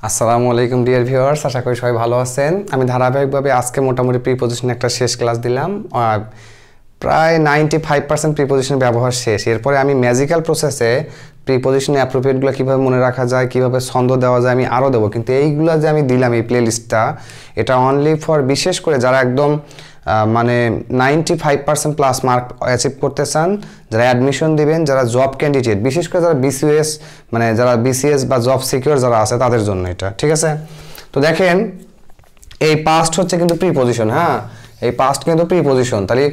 আসসালামু আলাইকুম dear viewers, আশা করি সবাই ভালো আছেন। আমি ধারাবাহিকভাবে আজকে মোটামুটি প্রিপোজিশন একটা শেষ ক্লাস দিলাম, প্রায় 95% প্রিপোজিশনের ব্যবহার শেষ। এরপরে আমি ম্যাজিক্যাল প্রসেসে প্রিপোজিশনের অ্যাপ্রোপ্রিয়েটগুলো কীভাবে মনে রাখা যায়, কীভাবে ছন্দ দেওয়া যায় আমি আরও দেবো। কিন্তু এইগুলো যে আমি দিলাম এই প্লেলিস্টটা, এটা অনলি ফর বিশেষ করে যারা একদম মানে 95% প্লাস মার্ক অ্যাচিভ করতে চান, যারা অ্যাডমিশন দিবেন, যারা জব ক্যান্ডিডেট, বিশেষ করে যারা বিসিএস মানে যারা বিসিএস বা জব সিকিউর যারা আছে তাদের জন্য এটা ঠিক আছে। তো দেখেন এই পাস্ট হচ্ছে কিন্তু প্রিপোজিশন, হ্যাঁ এই পাস্ট কিন্তু প্রিপোজিশন। তাহলে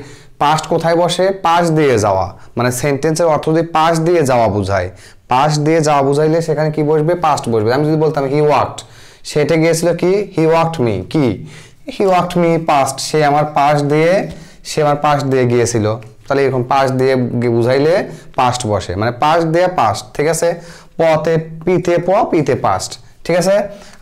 পাস্ট কোথায় বসে? পাশ দিয়ে যাওয়া, মানে সেন্টেন্সের অর্থ যদি পাশ দিয়ে যাওয়া বোঝায়, পাশ দিয়ে যাওয়া বুঝাইলে সেখানে কি বসবে? পাস্ট বসবে। আমি যদি বলতাম হি ওয়াকড, সেটা গিয়েছিল কি? হি ওয়াকড মি, কি হি ওয়াকড মি পাস্ট, সে আমার পাশ দিয়ে গিয়েছিল। তাহলে এরকম পাশ দিয়ে বুঝাইলে পাস্ট বসে, মানে পাশ দিয়ে পাস্ট, ঠিক আছে। পতে পিতে প, পিতে পাস্ট, ঠিক আছে।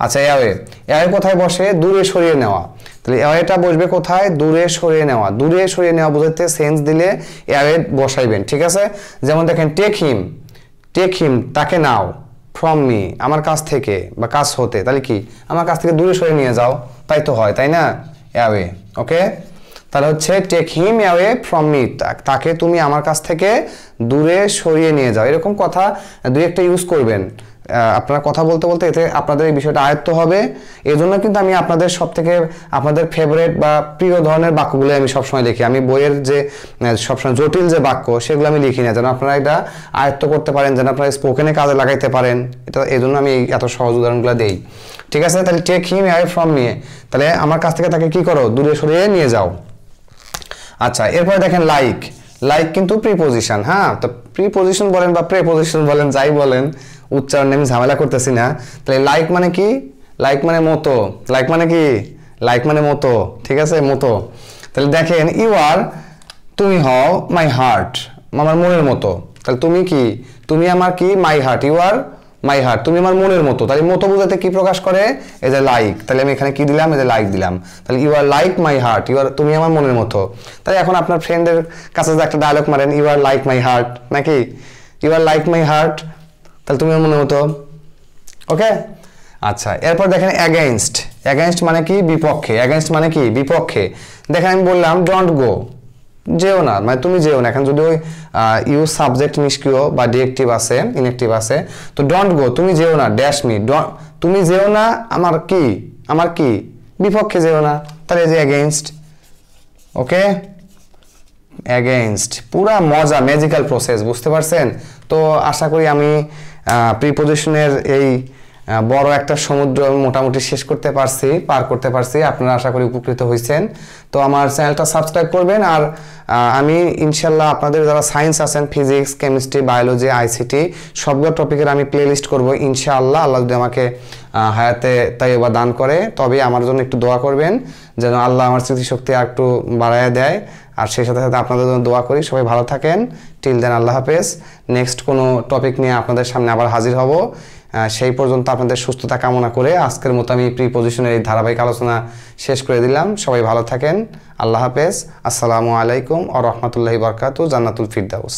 আচ্ছা অ্যাওয়ে কোথায় বসে? দূরে সরিয়ে নেওয়া। তাহলে অ্যাওয়েটা বসবে কোথায়? দূরে সরিয়ে নেওয়া। দূরে সরিয়ে নেওয়া বোঝাতে সেন্স দিলে অ্যাওয়ে বসাইবেন, ঠিক আছে। যেমন দেখেন টেক হিম তাকে নাও, ফ্রম মি আমার কাছ থেকে বা কাছ হতে, তাহলে কি আমার কাছ থেকে দূরে সরিয়ে নিয়ে যাও, তাই তো হয়, তাই না? Away, okay. তাহলে হচ্ছে take him away from me, তাকে তুমি আমার কাছ থেকে দূরে সরিয়ে নিয়ে যাও। এরকম কথা দুই একটা ইউজ করবেন আপনারা কথা বলতে বলতে, এতে আপনাদের এই বিষয়টা আয়ত্ত হবে। এই জন্য কিন্তু আমি আপনাদের সব থেকে আপনাদের ফেভারিট বা প্রিয় ধরনের বাক্যগুলো আমি সবসময় লিখি। আমি বইয়ের যে সবসময় জটিল যে বাক্য সেগুলো আমি লিখি না, যেন আপনারা এটা আয়ত্ত করতে পারেন, যেন আপনারা স্পোকেনে কাজে লাগাইতে পারেন। এটা এই জন্য আমি এত সহজ উদাহরণগুলো দেই, ঠিক আছে। তাহলে take him away from me, তাহলে আমার কাছ থেকে তাকে কি করো? দূরে সরিয়ে নিয়ে যাও। আচ্ছা এরপরে দেখেন লাইক কিন্তু প্রিপোজিশন, হ্যাঁ। তো প্রিপোজিশন বলেন বা প্রেপোজিশন বলেন, যাই বলেন, উচ্চারণে আমি ঝামেলা করতেছি না। তাহলে লাইক মানে কি? লাইক মানে মতো। লাইক মানে কি? লাইক মানে মতো, ঠিক আছে, মতো। তাহলে দেখেন তুমি হও মাই হার্ট, আমার মনের মতো। তাহলে তুমি কি? তুমি আমার কি? My heart, you are my heart, তুমি আমার মনের মতো। তাহলে মতো বোঝাতে কি প্রকাশ করে? এই যে লাইক। তাহলে আমি এখানে কি দিলাম? এই যে লাইক দিলাম। তাহলে you are like my heart, তুমি আমার মনের মতো। তাহলে এখন আপনার ফ্রেন্ডের কাছে যে একটা ডায়লগ মারেন, you are like my heart, নাকি you are like my heart, তাহলে তুমি আমার মনের মতো, ওকে। আচ্ছা এরপর দেখেন অ্যাগেইনস্ট মানে কি? বিপক্ষে। অ্যাগেইনস্ট মানে কি? বিপক্ষে। দেখেন আমি বললাম ডোন্ট গো, যেও না, মানে তুমি যেও না। এখন যদি ওই ইউ সাবজেক্ট নিষ্ক্রিয় বা ডিরেক্টিভ আছে, ইনঅ্যাক্টিভ আছে, তো ডোন্ট গো, তুমি যেও না, ড্যাশ মি, তুমি যেও না আমার কি বিপক্ষে যেও না। তাহলে এই যে অ্যাগেইনস্ট, ওকে। অ্যাগেইনস্ট পুরা মজা, ম্যাজিক্যাল প্রসেস, বুঝতে পারছেন? তো আশা করি আমি প্রিপোজিশনের এই বড় একটা সমুদ্র মোটামুটি পার করতে পারছি। আপনারা আশা করি উপকৃত হয়েছেন। তো আমার চ্যানেলটা সাবস্ক্রাইব করবেন। আর আমি ইনশাল্লাহ আপনাদের যারা সায়েন্স আছেন, ফিজিক্স, কেমিস্ট্রি, বায়োলজি, আইসিটি, সবগুলো টপিকের আমি প্লে লিস্ট করবো ইনশাআল্লাহ। আল্লাহ যদি আমাকে হায়াতে তাইয়্যিবা দান করে, তবে আমার জন্য একটু দোয়া করবেন যেন আল্লাহ আমার স্মৃতিশক্তি আর একটু বাড়াইয়া দেয়। আর সেই সাথে সাথে আপনাদের জন্য দোয়া করি। সবাই ভালো থাকেন। টিল দেন, আল্লাহ হাফেজ। নেক্সট কোনো টপিক নিয়ে আপনাদের সামনে আবার হাজির হব। সেই পর্যন্ত আপনাদের সুস্থতা কামনা করে আজকের মতো আমি প্রিপোজিশনের এই ধারাবাহিক আলোচনা শেষ করে দিলাম। সবাই ভালো থাকেন। আল্লাহ হাফেজ। আসসালামু আলাইকুম ওয়া রাহমাতুল্লাহি ওয়া বারাকাতুহু। জান্নাতুল ফিরদাউস।